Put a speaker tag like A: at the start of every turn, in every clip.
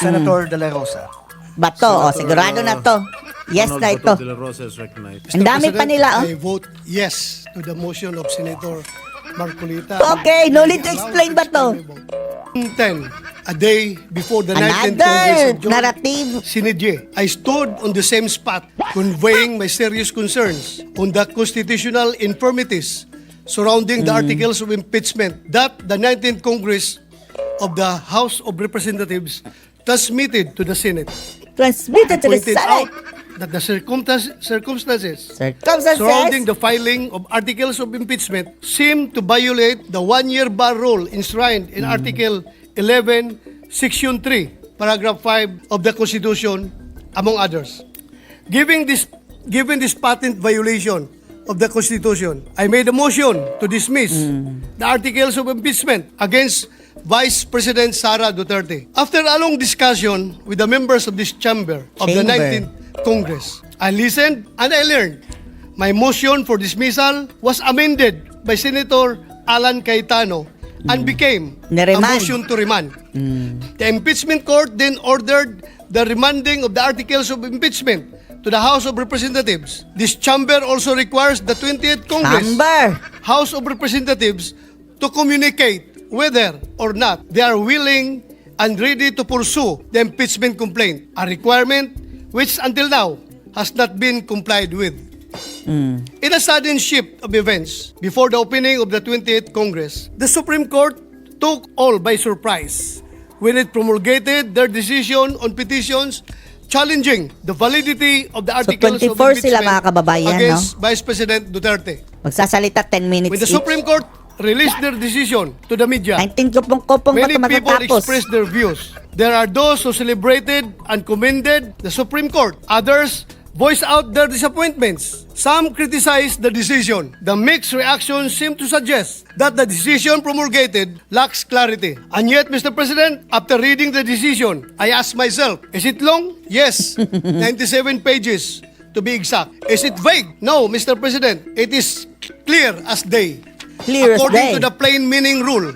A: Senator De La Rosa.
B: Bato, sigurado na to. Yes na ito. Ang dami pa nila,
C: I vote yes to the motion of Senator Marcolita.
B: Okay, no need to explain ba to?
C: 10, a day before the 19th Congress
B: Another
C: of George
B: narrative.
C: Sinidye, I stood on the same spot conveying my serious concerns on the constitutional infirmities surrounding the articles of impeachment that the 19th Congress of the House of Representatives transmitted to the Senate.
B: Transmitted to the
C: Pointed
B: Senate.
C: out that the circumstances
B: Circumstances.
C: surrounding the filing of articles of impeachment seem to violate the one-year bar rule enshrined in Article 11, Section 3, Paragraph 5 of the Constitution, among others. Given this patent violation of the Constitution, I made a motion to dismiss the articles of impeachment against Vice President Sara Duterte. After a long discussion with the members of this chamber of the 19th Congress, I listened and I learned. My motion for dismissal was amended by Senator Alan Cayetano and became a motion to remand. The impeachment court then ordered the remanding of the articles of impeachment to the House of Representatives. This chamber also requires the 20th Congress House of Representatives to communicate whether or not they are willing and ready to pursue the impeachment complaint, a requirement which until now has not been complied with. In a sudden shift of events before the opening of the 28th Congress, the Supreme Court took all by surprise when it promulgated their decision on petitions challenging the validity of the articles of
B: 24 sila, mga
C: impeachment
B: kababayan,
C: against Vice President Duterte.
B: Magsasalita 10 minutes
C: When the
B: each.
C: Supreme Court released their decision to the media,
B: 19 kupong-kupong ba
C: many
B: ito
C: people
B: matatapos?
C: expressed their views. There are those who celebrated and commended the Supreme Court. Others voiced out their disappointments. Some criticized the decision. The mixed reactions seem to suggest that the decision promulgated lacks clarity. And yet, Mr. President, after reading the decision, I asked myself, is it long? Yes, 97 pages to be exact. Is it vague? No, Mr. President, it is clear as day.
B: Clear as
C: According
B: day.
C: to the plain meaning rule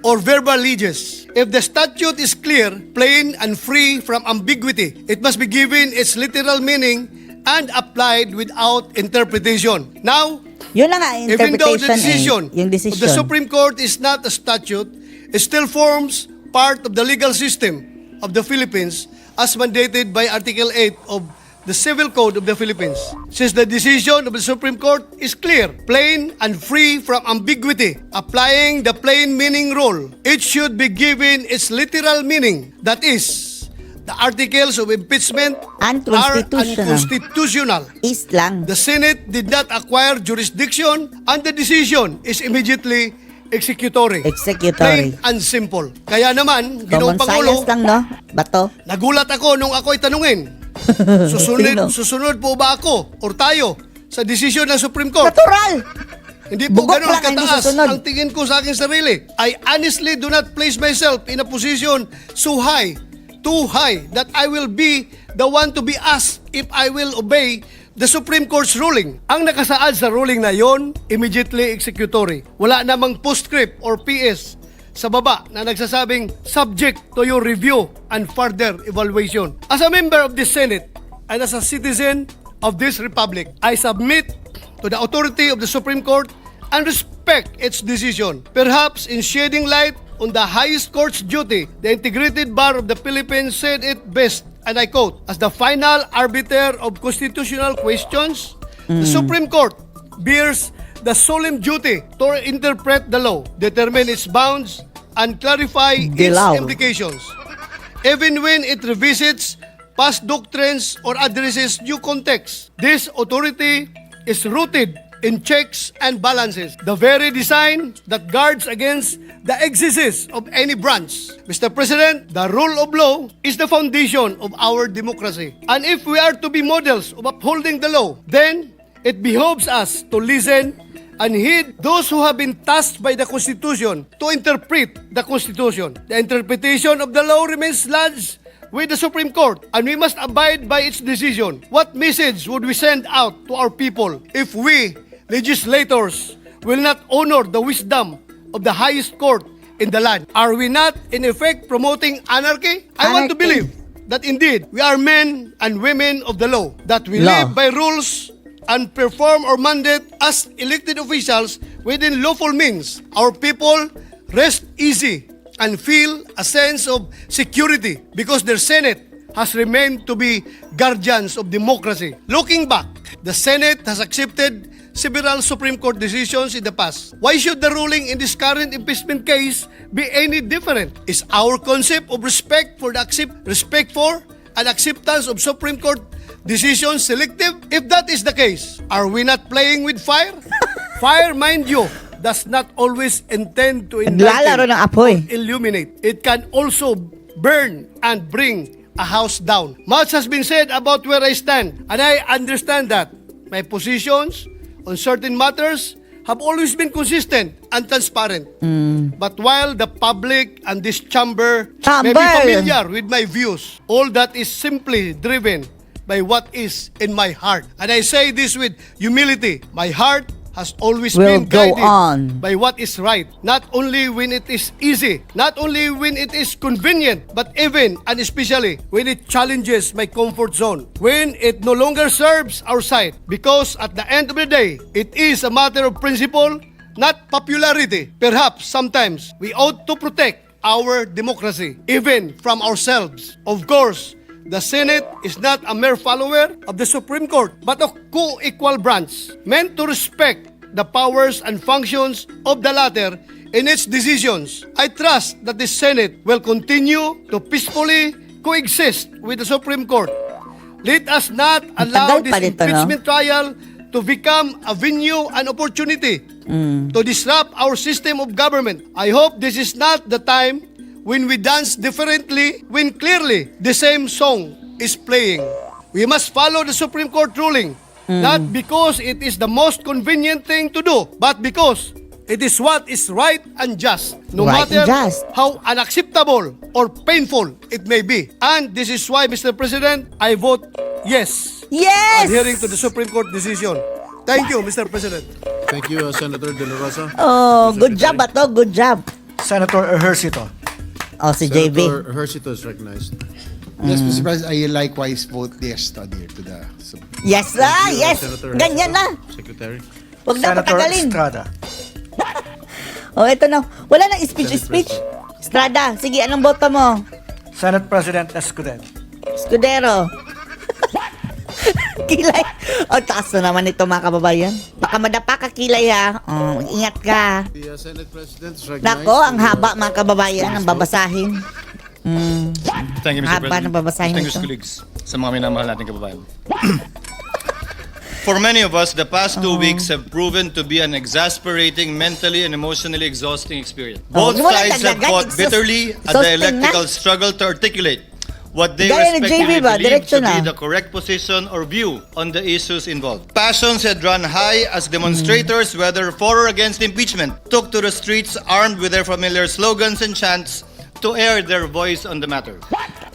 C: or verbal leges, if the statute is clear, plain, and free from ambiguity, it must be given its literal meaning and applied without interpretation. Now,
B: Yun na nga,
C: even though the
B: interpretation
C: decision
B: yung
C: of
B: decision.
C: the Supreme Court is not a statute, it still forms part of the legal system of the Philippines as mandated by Article 8 of the Civil Code of the Philippines. Since the decision of the Supreme Court is clear, plain, and free from ambiguity, applying the plain meaning rule, it should be given its literal meaning. That is, the articles of impeachment are unconstitutional.
B: Is lang.
C: The Senate did not acquire jurisdiction and the decision is immediately executory.
B: Executory.
C: Plain and simple. Kaya naman,
B: Common
C: Ginoong Pangulo,
B: science lang, no? Bato.
C: nagulat ako nung ako'y tanungin,
B: Sino?
C: susunod po ba ako or tayo sa desisyon ng Supreme Court?
B: Natural!
C: Hindi po
B: Bugok
C: ganun
B: lang, hindi
C: kataas
B: susunod.
C: ang tingin ko sa aking sarili. I honestly do not place myself in a position so high, too high, that I will be the one to be asked if I will obey the Supreme Court's ruling. Ang nakasaad sa ruling na yon, immediately executory. Wala namang postscript or PS sa baba na nagsasabing subject to your review and further evaluation. As a member of the Senate and as a citizen of this republic, I submit to the authority of the Supreme Court and respect its decision. Perhaps in shedding light on the highest court's duty, the integrated bar of the Philippines said it best, and I quote, as the final arbiter of constitutional questions, the Supreme Court bears the solemn duty to interpret the law, determine its bounds, and clarify its implications. Even when it revisits past doctrines or addresses new context, this authority is rooted in checks and balances, the very design that guards against the excesses of any branch. Mr. President, the rule of law is the foundation of our democracy. And if we are to be models of upholding the law, then it behoves us to listen and heed those who have been tasked by the Constitution to interpret the Constitution. The interpretation of the law remains lodged with the Supreme Court, and we must abide by its decision. What message would we send out to our people if we, legislators, will not honor the wisdom of the highest court in the land. Are we not, in effect, promoting anarchy? I want to
B: Anarchy.
C: believe that indeed we are men and women of the law, that we
B: Law.
C: live by rules and perform our mandate as elected officials within lawful means. Our people rest easy and feel a sense of security because their Senate has remained to be guardians of democracy. Looking back, the Senate has accepted several Supreme Court decisions in the past. Why should the ruling in this current impeachment case be any different? Is our concept of respect for and acceptance of Supreme Court decisions selective? If that is the case, are we not playing with fire? Fire, mind you, does not always intend to
B: Naglalaro ng apoy.
C: illuminate. It can also burn and bring a house down. Much has been said about where I stand, and I understand that. My positions on certain matters have always been consistent and transparent. But while the public and this chamber may be familiar with my views, all that is simply driven by what is in my heart. And I say this with humility. My heart has always
B: Will
C: been
B: go
C: guided
B: on.
C: by what is right. Not only when it is easy, not only when it is convenient, but even and especially when it challenges my comfort zone. When it no longer serves our side. Because at the end of the day, it is a matter of principle, not popularity. Perhaps sometimes we ought to protect our democracy, even from ourselves. Of course, the Senate is not a mere follower of the Supreme Court, but a co-equal branch, meant to respect the powers and functions of the latter in its decisions. I trust that the Senate will continue to peacefully coexist with the Supreme Court. Let us not allow
B: tagal
C: this
B: pa nito, no?
C: impeachment trial to become a venue and opportunity to disrupt our system of government. I hope this is not the time when we dance differently, when clearly the same song is playing. We must follow the Supreme Court ruling, not because it is the most convenient thing to do, but because it is what is right and just, no
B: Right
C: matter
B: and just.
C: how unacceptable or painful it may be. And this is why, Mr. President, I vote yes,
B: Yes!
C: adhering to the Supreme Court decision. Thank you, Mr. President.
A: Thank you, Senator De La Rosa.
B: Oh, good job, Bato. Good job.
D: Senator Ejercito.
B: Oh, si JB.
A: Senator Hercito is recognized.
E: Yes, Mr. President, I likewise vote yes to adhere to the...
B: Yes na,
A: Thank you,
B: yes.
A: Senator
B: Ganyan na.
A: Hercito, Secretary.
B: Huwag na
D: Senator
B: patagalin.
D: Estrada.
B: Oh, ito na. Wala nang speech. Estrada, sige, anong boto mo?
D: Senate President Escudero.
B: Escudero. Kilay. Oh, taas na naman ito, mga kababayan. Baka madapa ka, Kilay, ha. Oh, ingat ka.
A: The Senate President is recognized.
B: Nako, ang haba, mga kababayan, ang babasahin.
F: Thank you, Mr.
B: Haba ng
F: President.
B: babasahin
F: Distinguished
B: nito.
F: colleagues, sa mga minamahal nating kababayan. For many of us, the past 2 weeks have proven to be an exasperating, mentally and emotionally exhausting experience.
B: Oh,
F: Both
B: wala
F: sides have
B: dagdagan,
F: fought bitterly at the
B: exhausting
F: electrical
B: na.
F: struggle to articulate what they
B: Gaya ni JB
F: respectively
B: ba?
F: believe
B: Diretso
F: to be
B: na.
F: the correct position or view on the issues involved. Passions had run high as demonstrators, whether for or against impeachment, took to the streets armed with their familiar slogans and chants to air their voice on the matter.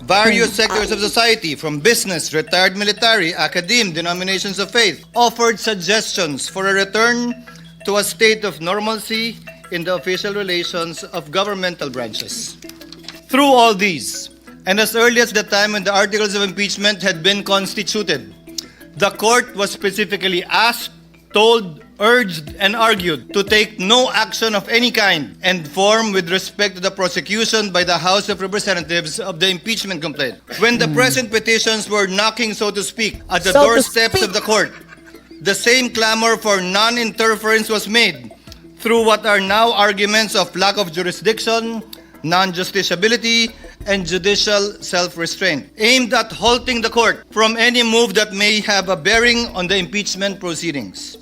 F: Various sectors of society, from business, retired military, academe, denominations of faith, offered suggestions for a return to a state of normalcy in the official relations of governmental branches. Through all these, and as early as the time when the articles of impeachment had been constituted, the court was specifically asked, told, urged, and argued to take no action of any kind and form with respect to the prosecution by the House of Representatives of the impeachment complaint. When the present petitions were knocking, so to speak, at the
B: So to
F: doorsteps
B: speak.
F: of the court, the same clamor for non-interference was made through what are now arguments of lack of jurisdiction, non-justiciability, and judicial self-restraint, aimed at halting the court from any move that may have a bearing on the impeachment proceedings.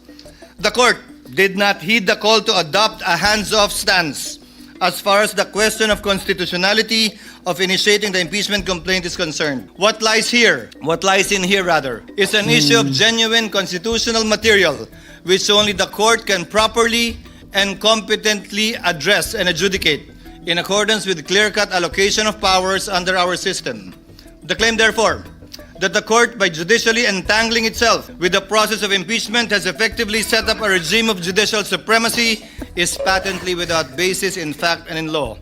F: The court did not heed the call to adopt a hands-off stance as far as the question of constitutionality of initiating the impeachment complaint is concerned. What lies in here rather, is an issue of genuine constitutional material which only the court can properly and competently address and adjudicate in accordance with clear-cut allocation of powers under our system. The claim, therefore, that the court, by judicially entangling itself with the process of impeachment, has effectively set up a regime of judicial supremacy is patently without basis in fact and in law.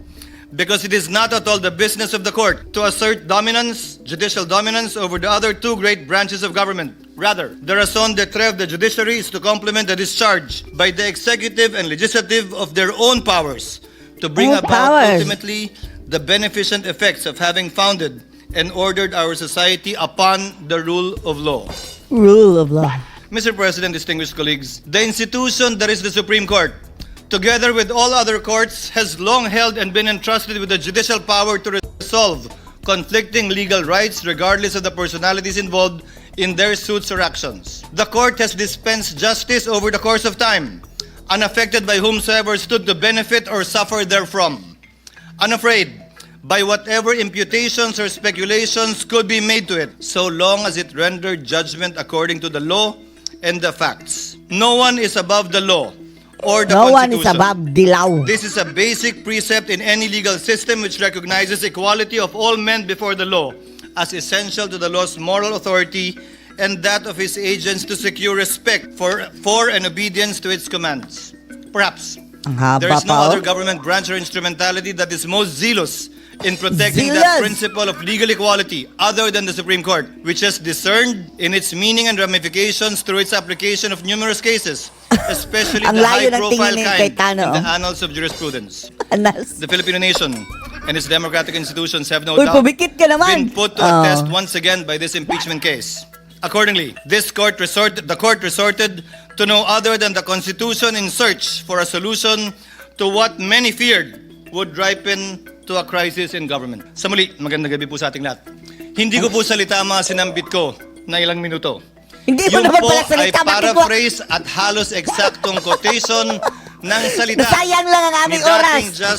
F: Because it is not at all the business of the court to assert dominance, judicial dominance, over the other two great branches of government. Rather, the raison d'etre of the judiciary is to complement the discharge by the executive and legislative of their own powers to bring
B: Own
F: about
B: powers.
F: ultimately the beneficent effects of having founded and ordered our society upon the rule of law.
B: Rule of law.
F: Mr. President, distinguished colleagues, the institution that is the Supreme Court, together with all other courts, has long held and been entrusted with the judicial power to resolve conflicting legal rights regardless of the personalities involved in their suits or actions. The court has dispensed justice over the course of time, unaffected by whomsoever stood to benefit or suffer therefrom, unafraid by whatever imputations or speculations could be made to it, so long as it rendered judgment according to the law and the facts. No one is above the law or the
B: No one is
F: Constitution.
B: above dilaw.
F: This is a basic precept in any legal system which recognizes equality of all men before the law as essential to the law's moral authority and that of its agents to secure respect for and obedience to its commands. Perhaps
B: Ang haba
F: there is no
B: pa, oh.
F: other government branch or instrumentality that is most zealous in protecting
B: Zealous.
F: that principle of legal equality other than the Supreme Court, which has discerned in its meaning and ramifications through its application of numerous cases, especially
B: Ang
F: the
B: layo ng
F: high-profile
B: tingin ni
F: kind
B: Cayetano,
F: in the
B: oh.
F: annals of jurisprudence.
B: Anas.
F: The Filipino nation and its democratic institutions have no
B: Uy,
F: doubt
B: pumikit ka naman.
F: been put to a test once again by this impeachment case. Accordingly, the court resorted to no other than the Constitution in search for a solution to what many feared would ripen to a crisis in government. Sa muli, magandang gabi po sa ating lahat. Hindi ko po salita ang mga sinambit ko na ilang minuto.
B: Hindi mo
F: Yun
B: naman
F: po
B: pala
F: ay
B: salita. Bakit mo?
F: paraphrase at halos eksaktong quotation ng salita
B: Nasayang lang ang
F: ni
B: aming oras.
F: dating Justice